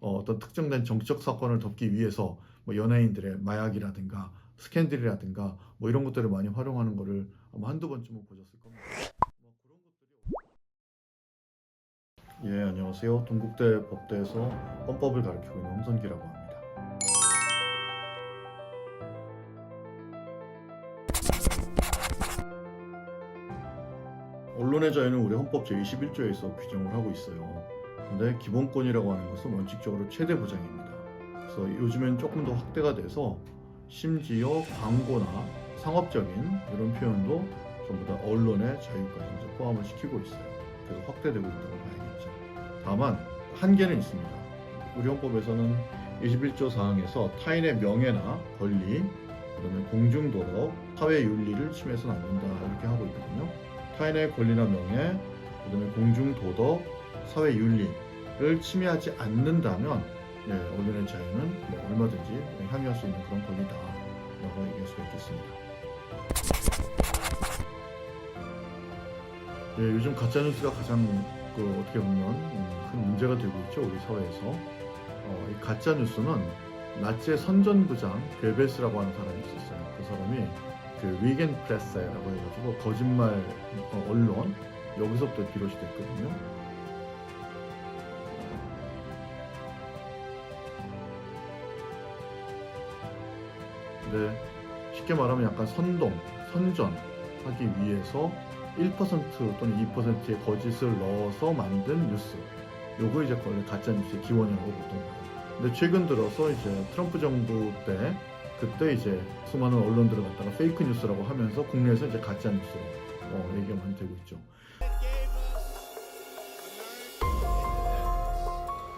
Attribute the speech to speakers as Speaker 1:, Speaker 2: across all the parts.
Speaker 1: 어떤 특정된 정치적 사건을 덮기 위해서 뭐 연예인들의 마약이라든가 스캔들이라든가 뭐 이런 것들을 많이 활용하는 거를 아마 한두 번쯤은 보셨을 겁니다. 뭐 그런 것들이 예, 안녕하세요. 동국대 법대에서 헌법을 가르치고 있는 홍선기라고 합니다. 언론의 자유는 우리 헌법 제21조에서 규정을 하고 있어요. 근데 기본권이라고 하는 것은 원칙적으로 최대 보장입니다. 그래서 요즘엔 조금 더 확대가 돼서 심지어 광고나 상업적인 이런 표현도 전부 다 언론의 자유까지 이제 포함을 시키고 있어요. 그래서 확대되고 있다고 봐야겠죠. 다만 한계는 있습니다. 우리 헌법에서는 21조 사항에서 타인의 명예나 권리, 그다음에 공중도덕, 사회윤리를 침해해서는 안 된다 이렇게 하고 있거든요. 타인의 권리나 명예, 그다음에 공중도덕, 사회윤리를 침해하지 않는다면 언론의 자유는 뭐 얼마든지 향유할 수 있는 그런 권리다라고 얘기할 수가 있겠습니다. 요즘 가짜뉴스가 가장 어떻게 보면 큰 문제가 되고 있죠, 우리 사회에서. 이 가짜뉴스는 나치의 선전부장 괴베스라고 하는 사람이 있었어요. 그 사람이 그 위겐 프레스라고 해가지고 거짓말 언론, 여기서부터 비롯이 됐거든요. 근데 쉽게 말하면 약간 선전하기 위해서 1% 또는 2%의 거짓을 넣어서 만든 뉴스, 요거 이제 원래 가짜 뉴스의 기원이라고 보통 봐요. 근데 최근 들어서 이제 트럼프 정부 때 그때 이제 수많은 언론들을 갖다가 페이크 뉴스라고 하면서 국내에서 이제 가짜 뉴스로 얘기가 많이 되고 있죠.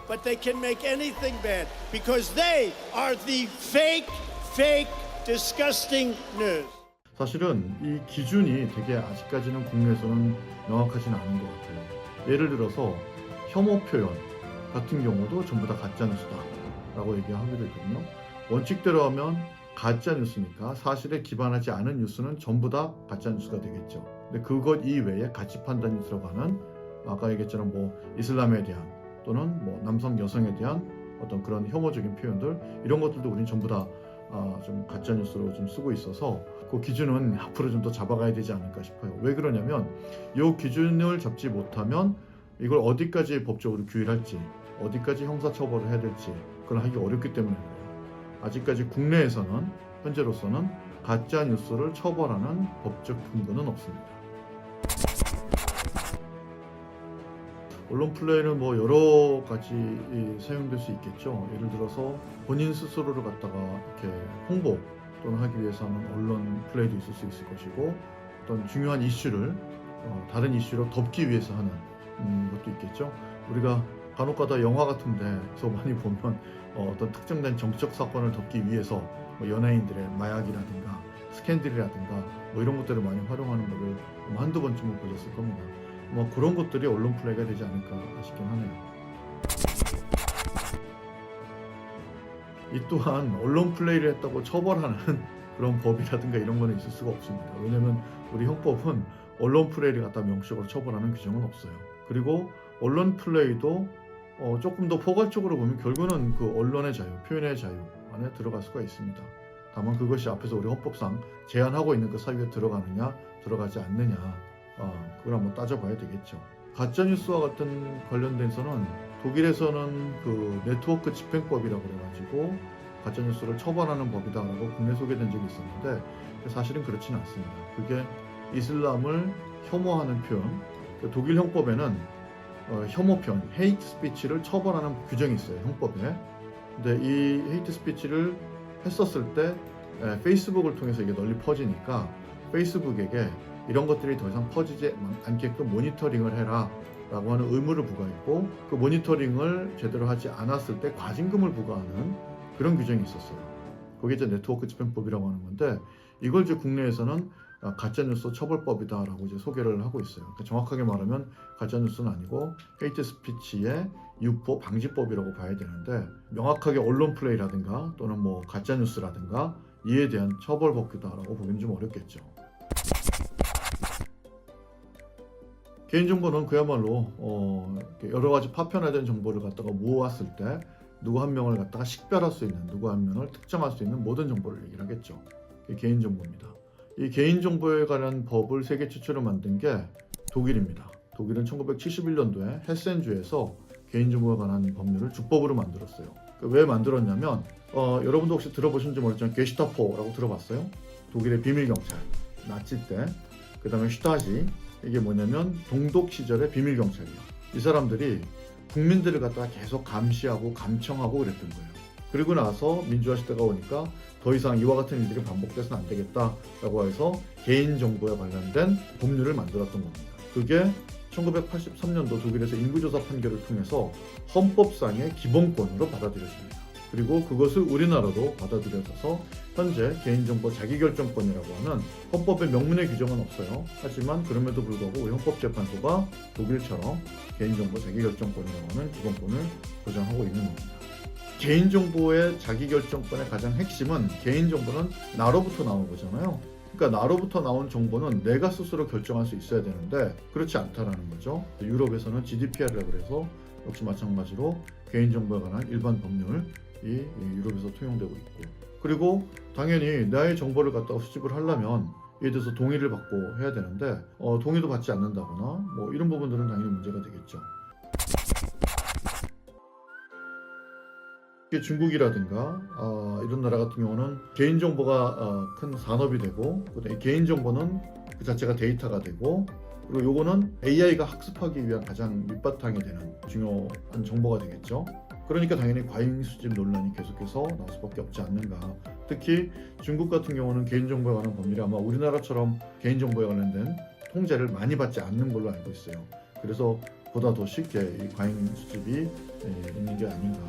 Speaker 2: But they can make anything bad because they are the fake, disgusting news.
Speaker 1: 사실은 이 기준이 되게 아직까지는 국내에서는 명확하지는 않은 것 같아요. 예를 들어서 혐오 표현 같은 경우도 전부 다 가짜 뉴스다라고 얘기하기도 있거든요. 원칙대로 하면 가짜 뉴스니까 사실에 기반하지 않은 뉴스는 전부 다 가짜 뉴스가 되겠죠. 근데 그것 이외에 가치 판단 뉴스라고 하는 아까 얘기했처럼 뭐 이슬람에 대한 또는 뭐 남성 여성에 대한 어떤 그런 혐오적인 표현들, 이런 것들도 우리는 전부 다 좀 가짜 뉴스로 좀 쓰고 있어서 그 기준은 앞으로 좀 더 잡아가야 되지 않을까 싶어요. 왜 그러냐면 이 기준을 잡지 못하면 이걸 어디까지 법적으로 규율할지, 어디까지 형사처벌을 해야 될지 그걸 하기 어렵기 때문에 그래요. 아직까지 국내에서는 현재로서는 가짜 뉴스를 처벌하는 법적 근거는 없습니다. 언론 플레이는 뭐 여러 가지 사용될 수 있겠죠. 예를 들어서 본인 스스로를 갖다가 이렇게 홍보 또는 하기 위해서 하는 언론 플레이도 있을 수 있을 것이고, 어떤 중요한 이슈를 다른 이슈로 덮기 위해서 하는 것도 있겠죠. 우리가 간혹가다 영화 같은 데서 많이 보면 어떤 특정된 정치적 사건을 덮기 위해서 뭐 연예인들의 마약이라든가 스캔들이라든가 뭐 이런 것들을 많이 활용하는 것을 한두 번쯤은 보셨을 겁니다. 뭐 그런 것들이 언론 플레이가 되지 않을까 싶긴 하네요. 이 또한 언론 플레이를 했다고 처벌하는 그런 법이라든가 이런 거는 있을 수가 없습니다. 왜냐하면 우리 헌법은 언론 플레이를 갖다 명시적으로 처벌하는 규정은 없어요. 그리고 언론 플레이도 조금 더 포괄적으로 보면 결국은 그 언론의 자유, 표현의 자유 안에 들어갈 수가 있습니다. 다만 그것이 앞에서 우리 헌법상 제한하고 있는 그 사유에 들어가느냐 들어가지 않느냐, 그걸 한번 따져봐야 되겠죠. 가짜뉴스와 같은 관련돼서는 독일에서는 그 네트워크 집행법이라고 그래가지고 가짜뉴스를 처벌하는 법이다라고 국내 소개된 적이 있었는데 사실은 그렇지는 않습니다. 그게 이슬람을 혐오하는 표현, 독일 형법에는 혐오 표현, 헤이트 스피치를 처벌하는 규정이 있어요, 형법에. 근데 이 헤이트 스피치를 했었을 때 페이스북을 통해서 이게 널리 퍼지니까 페이스북에게 이런 것들이 더 이상 퍼지지 않게끔 모니터링을 해라 라고 하는 의무를 부과했고, 그 모니터링을 제대로 하지 않았을 때 과징금을 부과하는 그런 규정이 있었어요. 그게 이제 네트워크 집행법이라고 하는 건데, 이걸 이제 국내에서는 가짜뉴스 처벌법이다라고 이제 소개를 하고 있어요. 그러니까 정확하게 말하면 가짜뉴스는 아니고 헤이트 스피치의 유포 방지법이라고 봐야 되는데, 명확하게 언론 플레이라든가 또는 뭐 가짜뉴스라든가 이에 대한 처벌법이다라고 보기는 좀 어렵겠죠. 개인정보는 그야말로 여러 가지 파편화된 정보를 갖다가 모았을 때 누구 한 명을 갖다가 식별할 수 있는, 누구 한 명을 특정할 수 있는 모든 정보를 얘기를 하겠죠. 이게 개인정보입니다. 이 개인정보에 관한 법을 세계 최초로 만든 게 독일입니다. 독일은 1971년도에 헤센주에서 개인정보에 관한 법률을 주법으로 만들었어요. 왜 만들었냐면 여러분도 혹시 들어보신지 모르겠지만 게슈타포라고 들어봤어요? 독일의 비밀경찰, 나치 때. 그 다음에 슈타지, 이게 뭐냐면 동독 시절의 비밀경찰이에요. 이 사람들이 국민들을 갖다가 계속 감시하고 감청하고 그랬던 거예요. 그리고 나서 민주화 시대가 오니까 더 이상 이와 같은 일들이 반복돼서는 안 되겠다라고 해서 개인정보에 관련된 법률을 만들었던 겁니다. 그게 1983년도 독일에서 인구조사 판결을 통해서 헌법상의 기본권으로 받아들여집니다. 그리고 그것을 우리나라도 받아들여져서 현재 개인정보 자기결정권이라고 하는 헌법의 명문의 규정은 없어요. 하지만 그럼에도 불구하고 우리 헌법재판소가 독일처럼 개인정보 자기결정권이라고 하는 기본권을 보장하고 있는 겁니다. 개인정보의 자기결정권의 가장 핵심은 개인정보는 나로부터 나온 거잖아요. 그러니까 나로부터 나온 정보는 내가 스스로 결정할 수 있어야 되는데 그렇지 않다라는 거죠. 유럽에서는 GDPR이라고 해서 역시 마찬가지로 개인정보에 관한 일반 법률이 유럽에서 통용되고 있고, 그리고 당연히 나의 정보를 갖다가 수집을 하려면 이에 대해서 동의를 받고 해야 되는데 동의도 받지 않는다거나 뭐 이런 부분들은 당연히 문제가 되겠죠. 중국이라든가 이런 나라 같은 경우는 개인정보가 큰 산업이 되고, 그다음에 개인정보는 그 자체가 데이터가 되고, 그리고 요거는 AI가 학습하기 위한 가장 밑바탕이 되는 중요한 정보가 되겠죠. 그러니까 당연히 과잉 수집 논란이 계속해서 나올 수밖에 없지 않는가. 특히 중국 같은 경우는 개인정보에 관한 법률이 아마 우리나라처럼 개인정보에 관련된 통제를 많이 받지 않는 걸로 알고 있어요. 그래서 보다 더 쉽게 이 과잉 수집이 있는 게 아닌가.